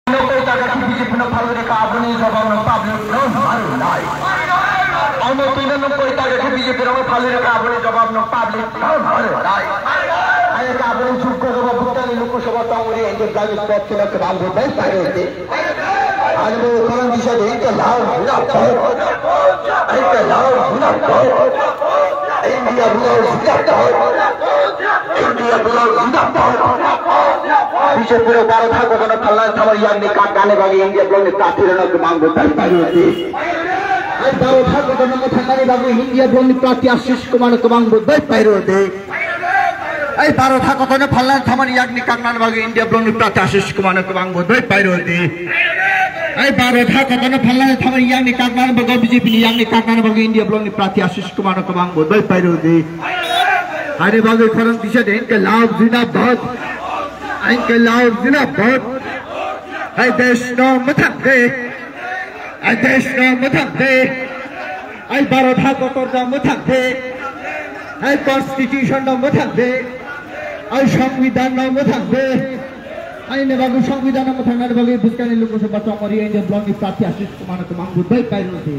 BJP ভালো কাবনি জবাব public নাই অন্য 93 টাকা বিজেপি ভালো কাবনি জবাব পাবলিক নাই আরে কাবনি যোগ্য জবাব ভুটানি লোকসভা তমরি এন্ড গ্রামীণ পক্ষে কাম করতে পারে আর কোন বিষয়ে একটা লাভ না একটা লাভ না ইন্ডিয়া বুলাও জিন্দাবাদ ইন্ডিয়া বুলাও জিন্দাবাদ বিজেপির 12 था কোনো ফল্লা থামার ইয়াংনি কাট গানে বাগে ইন্ডিয়া ব্লকে প্রার্থীর মাং করতে পারে আর 12 था কোনো থাকানি বাগে ইন্ডিয়া ব্লকে প্রার্থী আশিস কুমার মাং করতে পারে এই 12 था কোনো ফল্লা থামার ইয়াংনি কাট গানে বাগে ইন্ডিয়া ব্লকে প্রার্থী আশিস কুমার মাং করতে পারে এই 12 था কোনো ফল্লা থামার ইয়াংনি কাট গানে বাগে বিজেপি ইয়াংনি কাট গানে বাগে ইন্ডিয়া ব্লকে প্রার্থী আশিস কুমার মাং করতে পারে আরে বাগে খরং দিশা দেন কে লাভ জিন্দাবাদ इनके लाभ जिंदाबाद है देश नो मथक दे है देश नो मथक दे है 12 था कोटर नो मथक दे है कॉन्स्टिट्यूशन नो मथक दे है संविधान नो मथक दे है ने बाबू संविधान नो मथक ना बाबू बुस्कानी लोकसभा चमरी इंडिया ब्लॉक की प्रार्थी आशीष कुमार को मांग बुद्ध पाइरो थी